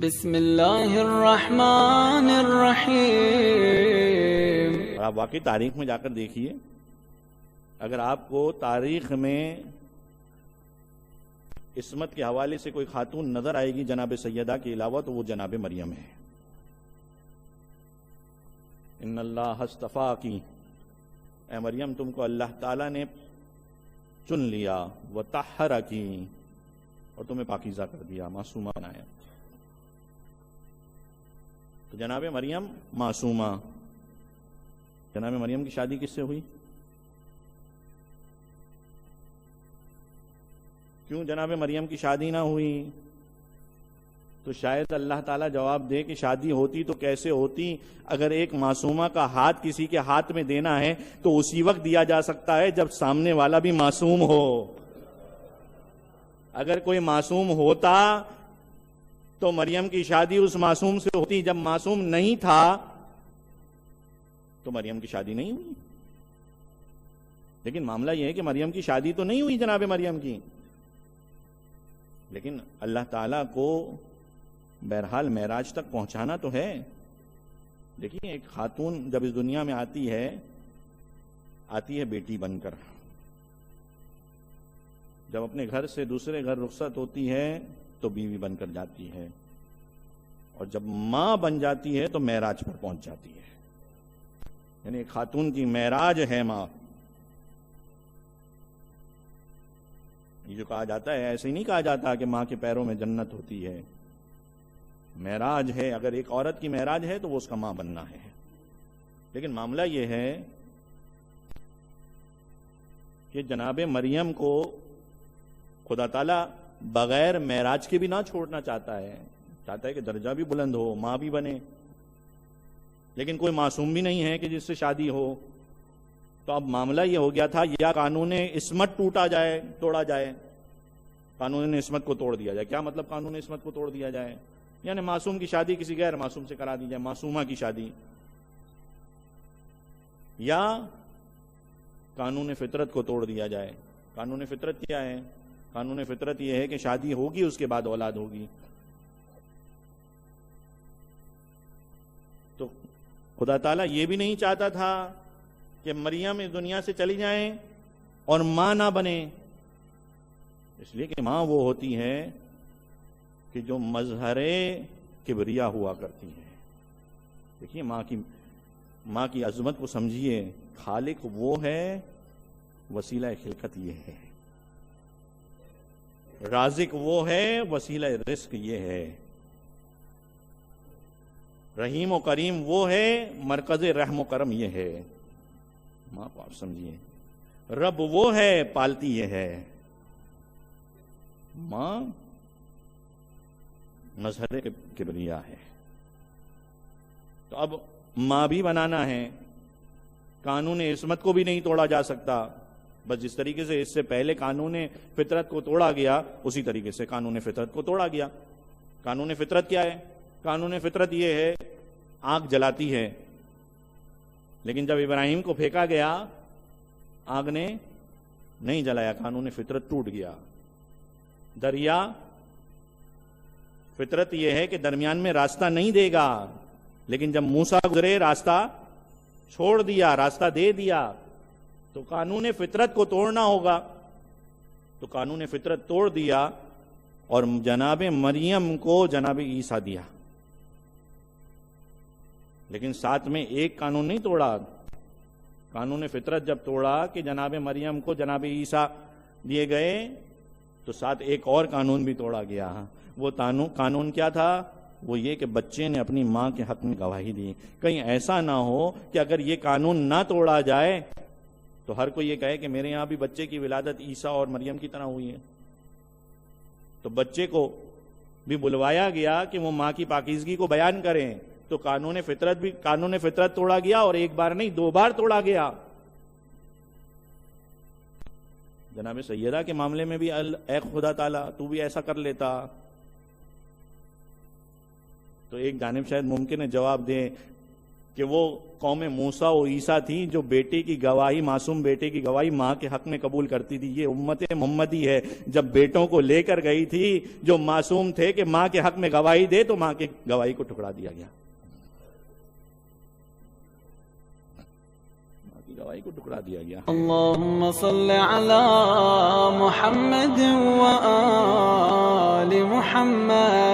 بسم اللہ الرحمن الرحیم۔ اور آپ واقعی تاریخ میں جا کر دیکھیے، اگر آپ کو تاریخ میں عصمت کے حوالے سے کوئی خاتون نظر آئے گی جناب سیدہ کے علاوہ تو وہ جناب مریم ہے۔ ان اللہ اصطفاکی، اے مریم تم کو اللہ تعالیٰ نے چن لیا، وطہرکی، اور تمہیں پاکیزہ کر دیا، معصومہ بنایا۔ تو جناب مریم معصومہ، جناب مریم کی شادی کس سے ہوئی؟ کیوں جناب مریم کی شادی نہ ہوئی؟ تو شاید اللہ تعالیٰ جواب دے کہ شادی ہوتی تو کیسے ہوتی؟ اگر ایک معصومہ کا ہاتھ کسی کے ہاتھ میں دینا ہے تو اسی وقت دیا جا سکتا ہے جب سامنے والا بھی معصوم ہو۔ اگر کوئی معصوم ہوتا تو مریم کی شادی اس معصوم سے ہوتی، جب معصوم نہیں تھا تو مریم کی شادی نہیں ہوئی۔ لیکن معاملہ یہ ہے کہ مریم کی شادی تو نہیں ہوئی جناب مریم کی، لیکن اللہ تعالیٰ کو بہرحال معراج تک پہنچانا تو ہے۔ دیکھیے ایک خاتون جب اس دنیا میں آتی ہے بیٹی بن کر، جب اپنے گھر سے دوسرے گھر رخصت ہوتی ہے تو بیوی بن کر جاتی ہے، اور جب ماں بن جاتی ہے تو معراج پر پہنچ جاتی ہے۔ یعنی ایک خاتون کی معراج ہے ماں۔ یہ جو کہا جاتا ہے ایسے ہی نہیں کہا جاتا کہ ماں کے پیروں میں جنت ہوتی ہے، معراج ہے۔ اگر ایک عورت کی معراج ہے تو وہ اس کا ماں بننا ہے۔ لیکن معاملہ یہ ہے کہ جناب مریم کو خدا تعالیٰ بغیر معراج کے بھی نہ چھوڑنا چاہتا ہے کہ درجہ بھی بلند ہو، ماں بھی بنے۔ لیکن کوئی معصوم بھی نہیں ہے کہ جس سے شادی ہو۔ تو اب معاملہ یہ ہو گیا تھا، یا قانون عصمت توڑا جائے، قانون عصمت کو توڑ دیا جائے۔ کیا مطلب قانون عصمت کو توڑ دیا جائے؟ یعنی معصوم کی شادی کسی غیر معصوم سے کرا دی جائے، معصومہ کی شادی، یا قانون فطرت کو توڑ دیا جائے۔ قانون فطرت کیا ہے؟ قانون فطرت یہ ہے کہ شادی ہوگی اس کے بعد اولاد ہوگی۔ تو خدا تعالیٰ یہ بھی نہیں چاہتا تھا کہ مریم اس دنیا سے چلی جائیں اور ماں نہ بنے، اس لیے کہ ماں وہ ہوتی ہے کہ جو مظہر کبریا ہوا کرتی ہے۔ دیکھیے ماں کی عظمت کو سمجھیے۔ خالق وہ ہے، وسیلہ خلقت یہ ہے، رازق وہ ہے، وسیلہ رزق یہ ہے، رحیم و کریم وہ ہے، مرکز رحم و کرم یہ ہے۔ ماں کو آپ سمجھیے، رب وہ ہے، پالتی یہ ہے۔ ماں مظہر کبریا ہے۔ تو اب ماں بھی بنانا ہے، قانون عصمت کو بھی نہیں توڑا جا سکتا۔ بس جس طریقے سے اس سے پہلے قانون فطرت کو توڑا گیا اسی طریقے سے قانون فطرت کو توڑا گیا۔ قانون فطرت کیا ہے؟ قانون فطرت یہ ہے، آگ جلاتی ہے، لیکن جب ابراہیم کو پھینکا گیا آگ نے نہیں جلایا، قانون فطرت ٹوٹ گیا۔ دریا، فطرت یہ ہے کہ درمیان میں راستہ نہیں دے گا، لیکن جب موسیٰ گزرے راستہ چھوڑ دیا، راستہ دے دیا۔ تو قانون فطرت کو توڑنا ہوگا، تو قانون فطرت توڑ دیا اور جناب مریم کو جناب عیسیٰ دیا۔ لیکن ساتھ میں ایک قانون نہیں توڑا۔ قانون فطرت جب توڑا کہ جناب مریم کو جناب عیسیٰ دیے گئے تو ساتھ ایک اور قانون بھی توڑا گیا۔ وہ قانون کیا تھا؟ وہ یہ کہ بچے نے اپنی ماں کے حق میں گواہی دی۔ کہیں ایسا نہ ہو کہ اگر یہ قانون نہ توڑا جائے تو ہر کوئی یہ کہے کہ میرے یہاں بھی بچے کی ولادت عیسیٰ اور مریم کی طرح ہوئی ہے۔ تو بچے کو بھی بلوایا گیا کہ وہ ماں کی پاکیزگی کو بیان کریں، تو قانون فطرت توڑا گیا، اور ایک بار نہیں 2 بار توڑا گیا۔ جناب سیدہ کے معاملے میں بھی اے خدا تعالیٰ تو بھی ایسا کر لیتا۔ تو ایک جانب شاید ممکن ہے جواب دیں کہ وہ قوم موسیٰ و عیسیٰ تھی جو بیٹے کی گواہی، معصوم بیٹے کی گواہی ماں کے حق میں قبول کرتی تھی. یہ امت محمدی ہے. جب بیٹوں کو لے کر گئی تھی جو معصوم تھے کہ ماں کے حق میں گواہی دے، تو ماں کی گواہی کو ٹھکرا دیا گیا. ماں کی گواہی کو ٹھکرا دیا گیا. اللهم صل على محمد وآل محمد